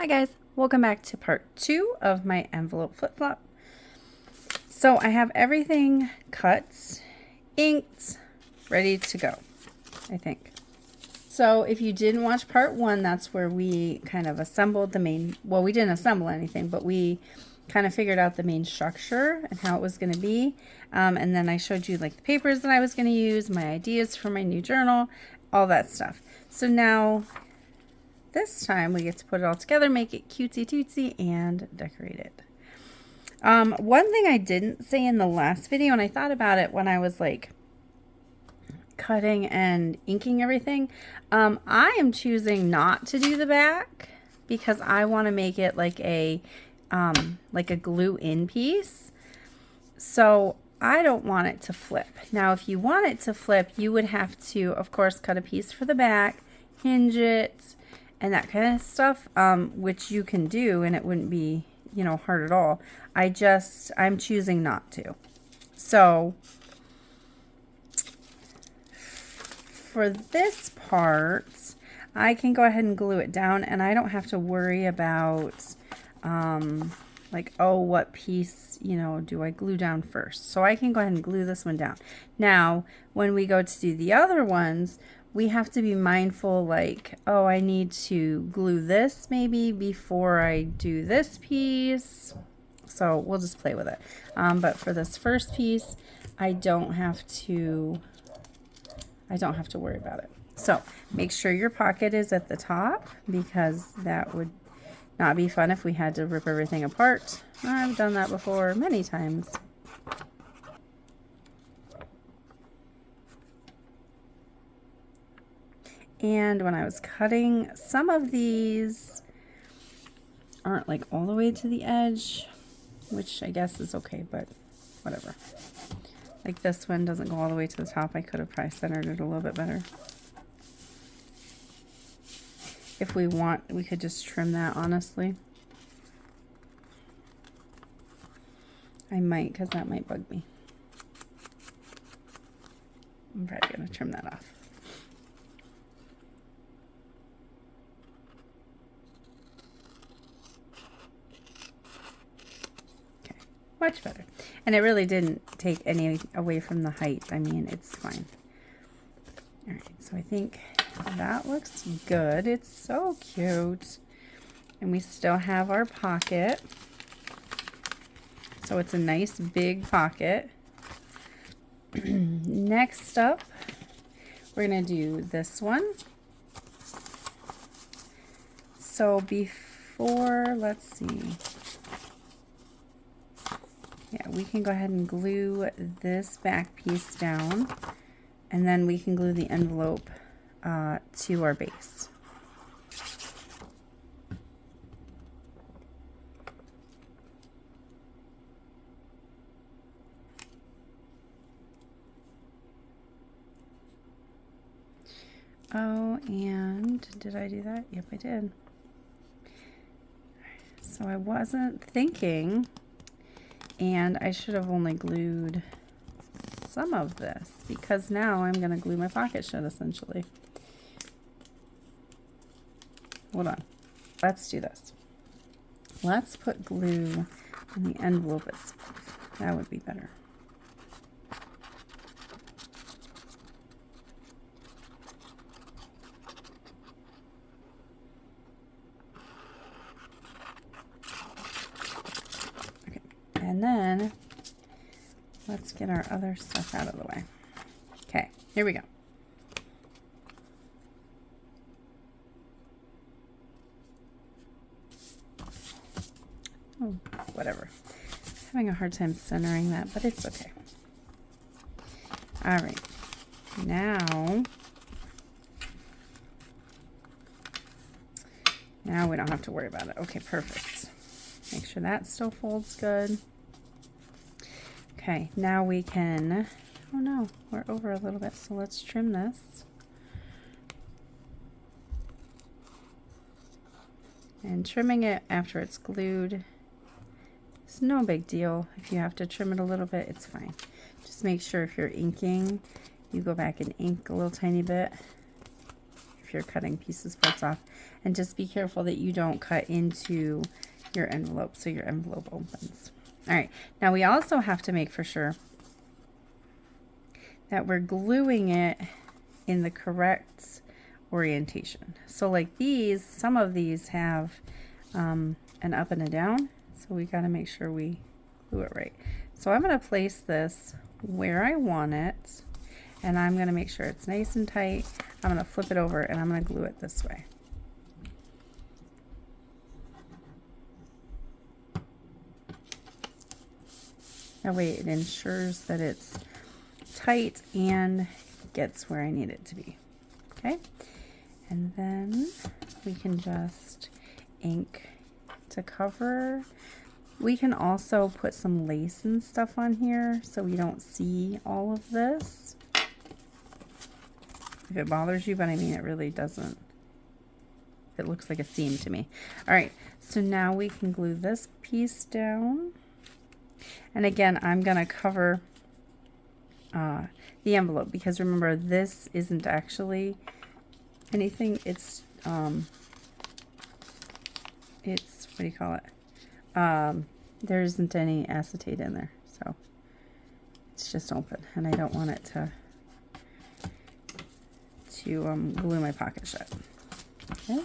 Hi guys, welcome back to part 2 of my envelope flip-flop. So I have everything cut, inked, ready to go, I think. So if you didn't watch part 1, that's where we kind of assembled the main, well, we didn't assemble anything, but we kind of figured out the main structure and how it was going to be. And then I showed you like the papers that I was going to use, my ideas for my new journal, all that stuff. So now this time we get to put it all together, make it cutesy tootsy, and decorate it. One thing I didn't say in the last video, and I thought about it when I was like cutting and inking everything, I am choosing not to do the back because I want to make it like a glue-in piece. So I don't want it to flip. Now, if you want it to flip, you would have to, of course, cut a piece for the back, hinge it, and that kind of stuff, which you can do, and it wouldn't be, you know, hard at all. I'm choosing not to. So for this part, I can go ahead and glue it down, and I don't have to worry about, like, oh, what piece, you know, do I glue down first? So I can go ahead and glue this one down. Now, when we go to do the other ones, we have to be mindful, like, oh, I need to glue this maybe before I do this piece. So we'll just play with it. But for this first piece, I don't have to worry about it. So make sure your pocket is at the top, because that would not be fun if we had to rip everything apart. I've done that before many times. And when I was cutting, some of these aren't like all the way to the edge, which I guess is okay, but whatever. Like this one doesn't go all the way to the top. I could have probably centered it a little bit better. If we want, we could just trim that, honestly. I might, because that might bug me. I'm probably going to trim that off. Much better. And it really didn't take any away from the height. I mean, it's fine. All right, so I think that looks good. It's so cute. And we still have our pocket. So it's a nice big pocket. Next up, we're going to do this one. So before, let's see. Yeah, we can go ahead and glue this back piece down, and then we can glue the envelope to our base. Oh, and did I do that? Yep, I did. So I wasn't thinking, and I should have only glued some of this, because now I'm going to glue my pocket shut, essentially. Hold on. Let's do this. Let's put glue on the envelope itself. That would be better. Okay. And then let's get our other stuff out of the way. Okay, here we go. Oh, whatever. Having a hard time centering that, but it's okay. All right. Now we don't have to worry about it. Okay, perfect. Make sure that still folds good. Okay, now we can, oh no, we're over a little bit, so let's trim this. And trimming it after it's glued, it's no big deal. If you have to trim it a little bit, it's fine. Just make sure if you're inking, you go back and ink a little tiny bit. If if you're cutting parts off. And just be careful that you don't cut into your envelope so your envelope opens. All right, now we also have to make for sure that we're gluing it in the correct orientation. So like these, some of these have an up and a down, so we got to make sure we glue it right. So I'm going to place this where I want it, and I'm going to make sure it's nice and tight. I'm going to flip it over and I'm going to glue it this way. That way it ensures that it's tight and gets where I need it to be. Okay, and then we can just ink to cover. We can also put some lace and stuff on here so we don't see all of this. If it bothers you, but I mean, it really doesn't. It looks like a seam to me. All right, so now we can glue this piece down. And again, I'm gonna cover the envelope because remember, this isn't actually anything. It's what do you call it? There isn't any acetate in there, so it's just open, and I don't want it to glue my pocket shut. Okay.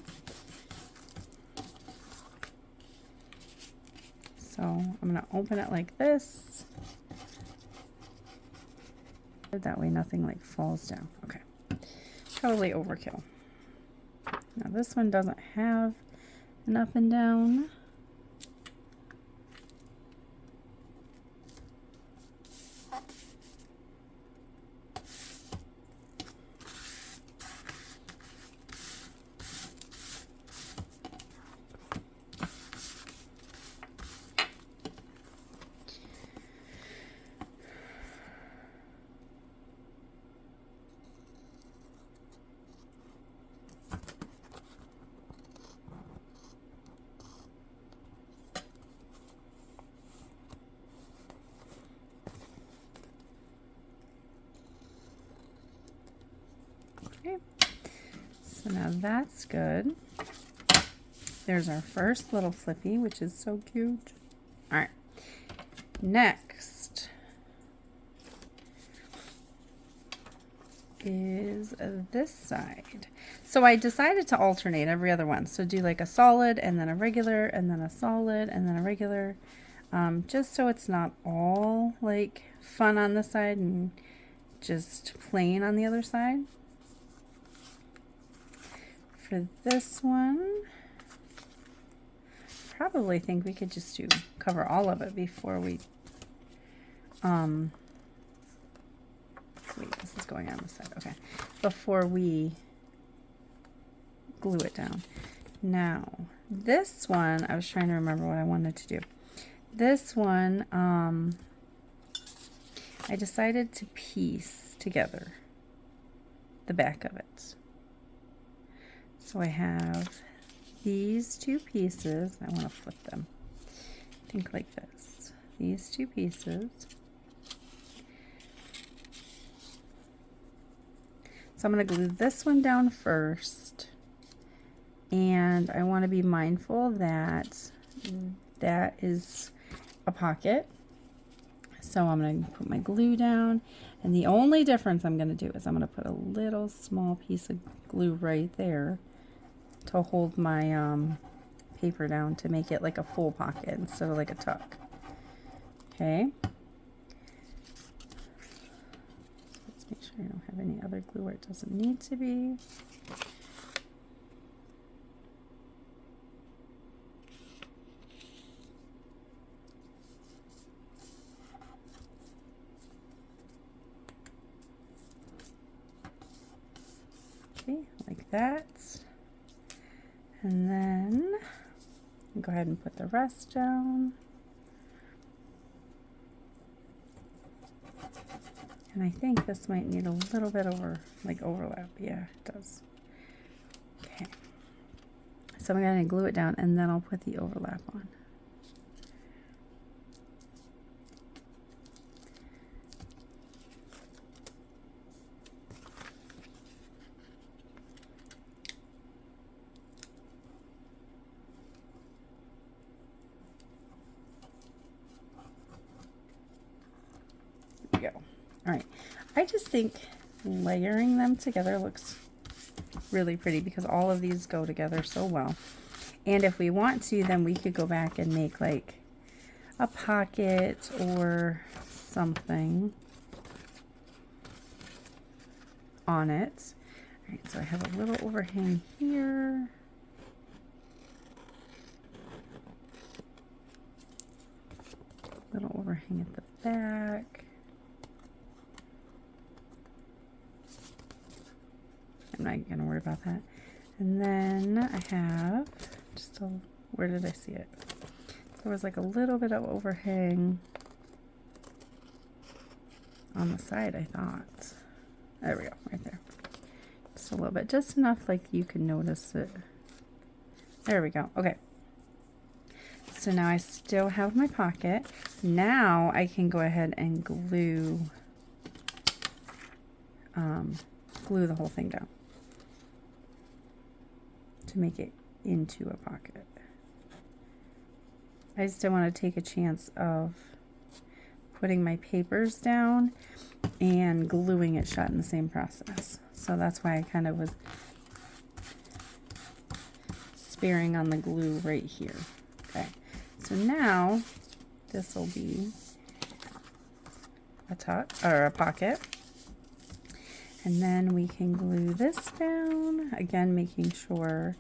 So I'm going to open it like this. That way nothing like falls down. Okay. Totally overkill. Now this one doesn't have an up and down. Okay, so now that's good. There's our first little flippy, which is so cute. All right, next is this side. So I decided to alternate every other one. So do like a solid and then a regular and then a solid and then a regular, just so it's not all like fun on this side and just plain on the other side. For this one, probably think we could just cover all of it before we wait, this is going on this side. Okay, before we glue it down. Now this one, I was trying to remember what I wanted to do. This one, I decided to piece together the back of it. So I have these two pieces. I want to flip them. Think like this. These two pieces. So I'm going to glue this one down first. And I want to be mindful that that is a pocket. So I'm going to put my glue down. And the only difference I'm going to do is I'm going to put a little small piece of glue right there to hold my paper down to make it like a full pocket instead of like a tuck. Okay. Let's make sure I don't have any other glue where it doesn't need to be. Okay, like that. And then go ahead and put the rest down. And I think this might need a little bit overlap. Yeah, it does. Okay. So I'm going to glue it down and then I'll put the overlap on. All right, I just think layering them together looks really pretty because all of these go together so well. And if we want to, then we could go back and make like a pocket or something on it. All right, so I have a little overhang here. Little overhang at the back. I'm not going to worry about that. And then I have just a, where did I see it? There was like a little bit of overhang on the side, I thought. There we go, right there. Just a little bit, just enough like you can notice it. There we go, okay. So now I still have my pocket. Now I can go ahead and glue the whole thing down to make it into a pocket. I just don't want to take a chance of putting my papers down and gluing it shut in the same process. So that's why I kind of was sparing on the glue right here. Okay, so now this will be a tuck or a pocket. And then we can glue this down, again making sure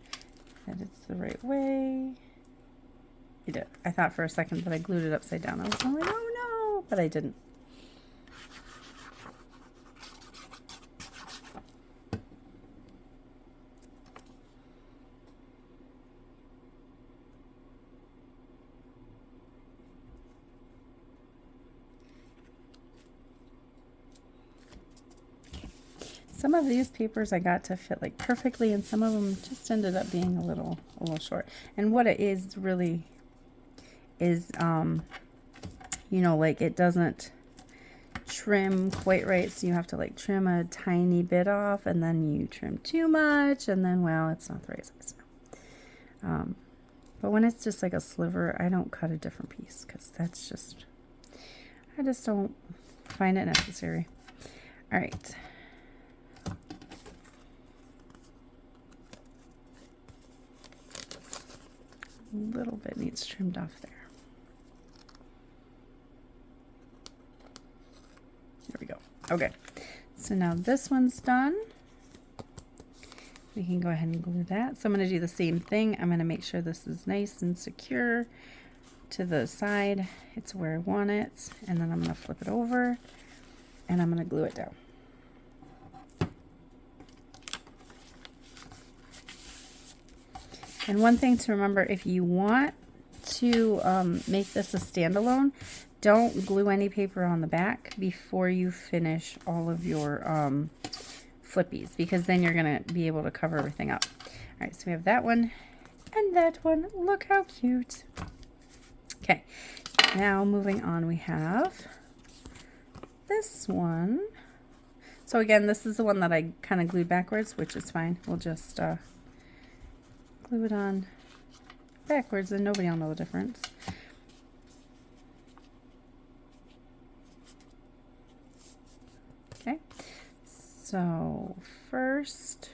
that it's the right way. I did. I thought for a second that I glued it upside down. I was like, oh no, but I didn't. Some of these papers I got to fit like perfectly, and some of them just ended up being a little short. And what it is really is, you know, like it doesn't trim quite right, so you have to like trim a tiny bit off, and then you trim too much, and then, well, it's not the right size. But when it's just like a sliver, I don't cut a different piece because that's just, I just don't find it necessary. All right. A little bit needs trimmed off there. There we go. Okay, so now this one's done. We can go ahead and glue that. So I'm going to do the same thing. I'm going to make sure this is nice and secure to the side. It's where I want it. And then I'm going to flip it over and I'm going to glue it down. And one thing to remember, if you want to make this a standalone, don't glue any paper on the back before you finish all of your flippies, because then you're going to be able to cover everything up. All right, so we have that one and that one. Look how cute. Okay, now moving on, we have this one. So again, this is the one that I kind of glued backwards, which is fine. We'll just glue it on backwards and nobody will know the difference. Okay, so first,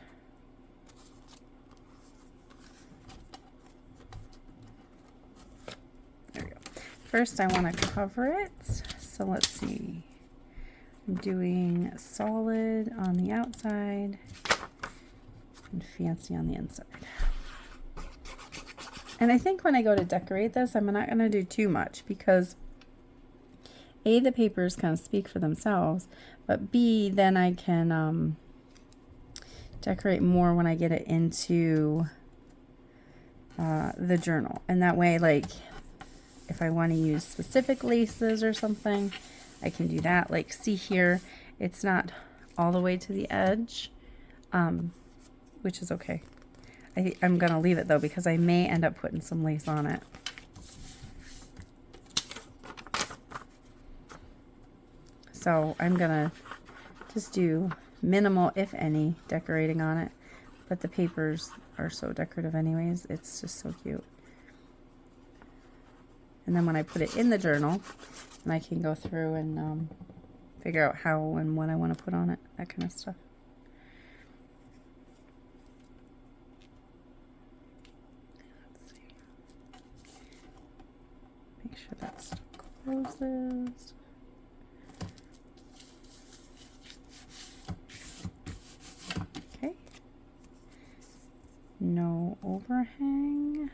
there we go. First I want to cover it. So let's see. I'm doing solid on the outside and fancy on the inside. And I think when I go to decorate this, I'm not going to do too much because A, the papers kind of speak for themselves, but B, then I can decorate more when I get it into the journal. And that way, like, if I want to use specific laces or something, I can do that. Like, see here, it's not all the way to the edge, which is okay. I'm going to leave it though because I may end up putting some lace on it. So I'm going to just do minimal, if any, decorating on it. But the papers are so decorative anyways. It's just so cute. And then when I put it in the journal, and I can go through and figure out how and what I want to put on it, that kind of stuff. Let's see. Make sure that still closes. Okay. No overhang.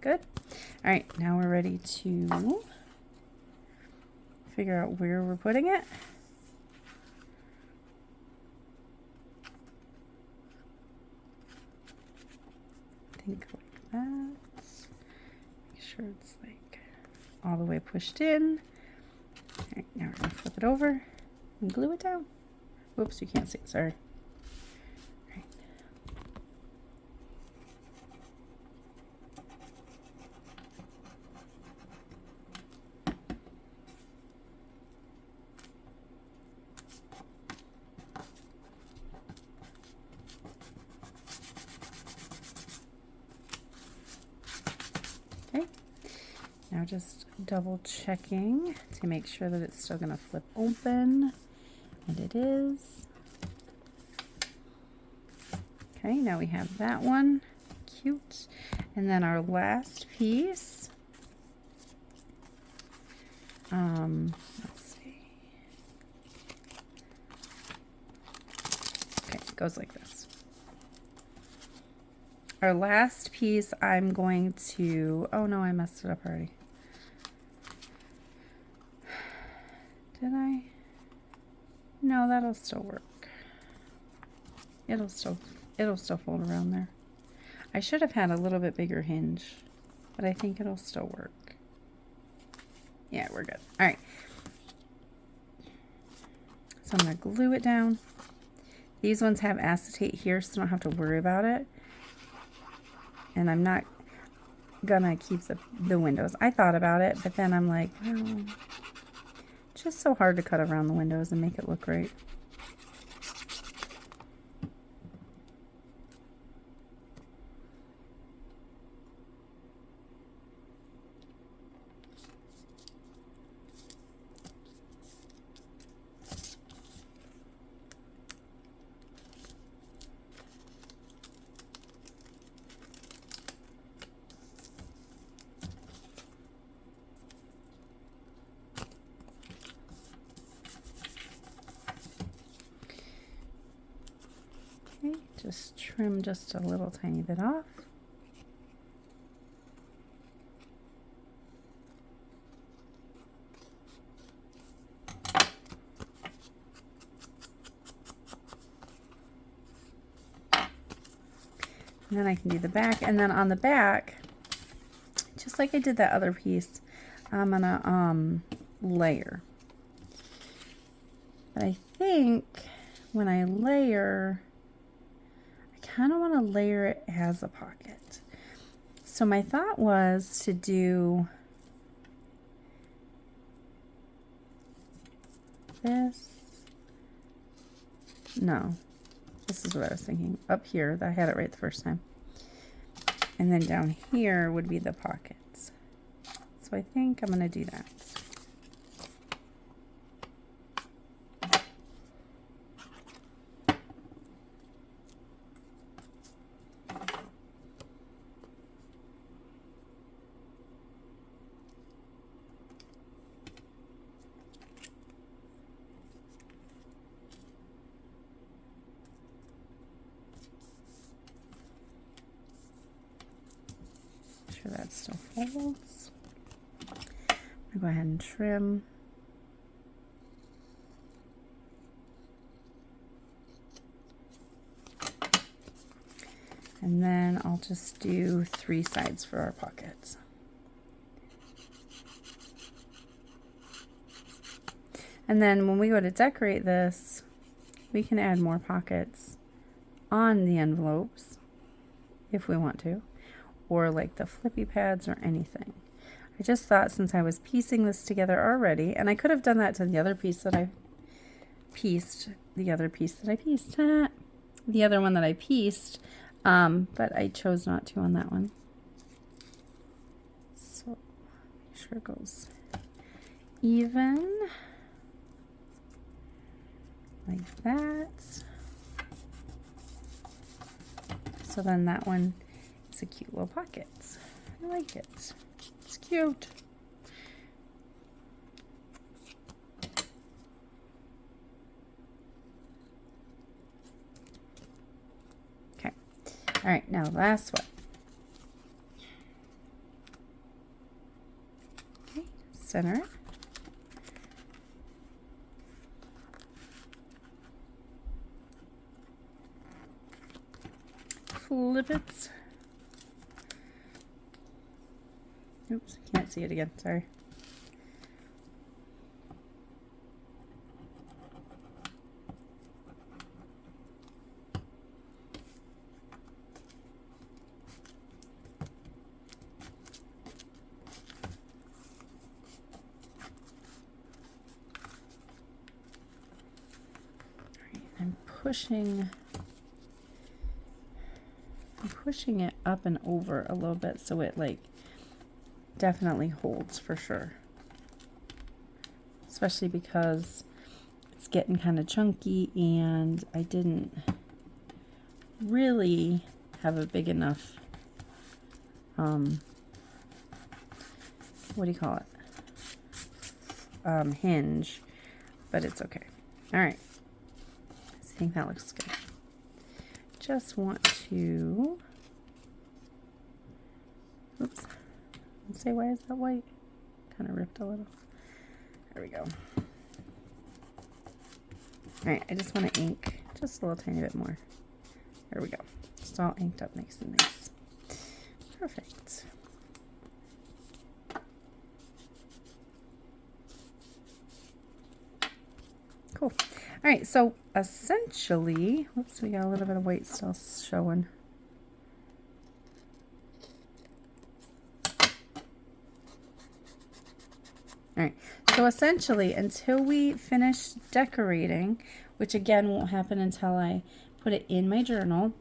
Good. All right, now we're ready to figure out where we're putting it. I think like that. Make sure it's like all the way pushed in. All right, now we're gonna flip it over and glue it down. Whoops, you can't see it, sorry. Okay, now just double checking to make sure that it's still gonna flip open, and it is. Okay, now we have that one, cute. And then our last piece, let's see. Okay, it goes like this. Our last piece, I'm going to, oh no, I messed it up already. Did I? No, that'll still work. It'll still fold around there. I should have had a little bit bigger hinge, but I think it'll still work. Yeah, we're good. All right. So I'm going to glue it down. These ones have acetate here, so I don't have to worry about it. And I'm not gonna keep the windows. I thought about it, but then I'm like, oh, it's just so hard to cut around the windows and make it look right. Okay, just trim just a little tiny bit off. And then I can do the back, and then on the back, just like I did that other piece, I'm gonna layer. But I think when I layer, I kind of want to layer it as a pocket. So my thought was to do this. No, this is what I was thinking. Up here, I had it right the first time. And then down here would be the pockets. So I think I'm going to do that. Sure that still folds. I'll go ahead and trim. And then I'll just do 3 sides for our pockets. And then when we go to decorate this, we can add more pockets on the envelopes if we want to, or like the flippy pads or anything. I just thought since I was piecing this together already, and I could have done that to the other piece that I pieced, the other one that I pieced, but I chose not to on that one. So make sure it goes even. like that. So then that one is a cute little pocket. I like it. It's cute. Okay. All right, now last one. Okay, center it. Flip it. Oops, can't see it again, sorry. I'm pushing it up and over a little bit so it like definitely holds for sure. Especially because it's getting kind of chunky and I didn't really have a big enough, what do you call it? Hinge, but it's okay. All right. I think that looks good. Just want to, oops, let's say, why is that white? Kind of ripped a little. There we go. All right, I just want to ink just a little tiny bit more. There we go. It's all inked up nice and nice. Perfect. Cool. All right, so essentially, whoops, we got a little bit of white still showing. All right, so essentially, until we finish decorating, which again won't happen until I put it in my journal,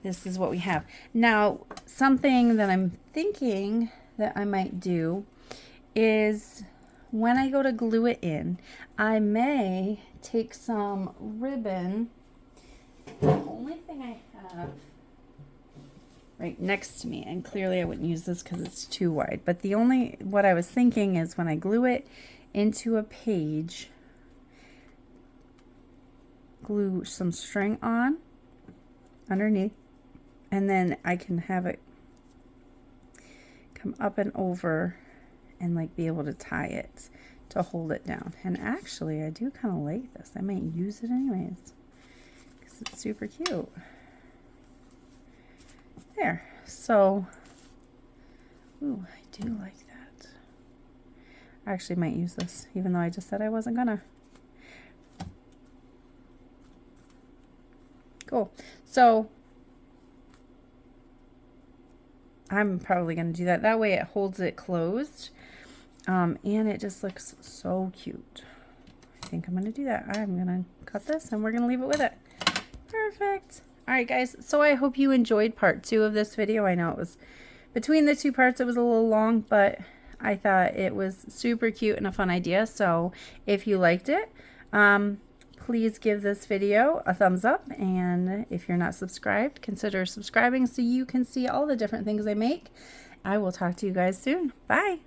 this is what we have. Now, something that I'm thinking that I might do is when I go to glue it in, I may take some ribbon. The only thing I have right next to me, and clearly I wouldn't use this because it's too wide, but what I was thinking is when I glue it into a page, glue some string on underneath, and then I can have it come up and over and like be able to tie it to hold it down. And actually I do kind of like this. I might use it anyways because it's super cute. There. So, ooh, I do like that. I actually might use this even though I just said I wasn't gonna. Cool. So I'm probably going to do that. That way it holds it closed. And it just looks so cute. I think I'm going to do that. I'm going to cut this and we're going to leave it with it. Perfect. All right, guys. So I hope you enjoyed part 2 of this video. I know it was between the 2 parts, it was a little long, but I thought it was super cute and a fun idea. So if you liked it, please give this video a thumbs up, and if you're not subscribed, consider subscribing so you can see all the different things I make. I will talk to you guys soon. Bye.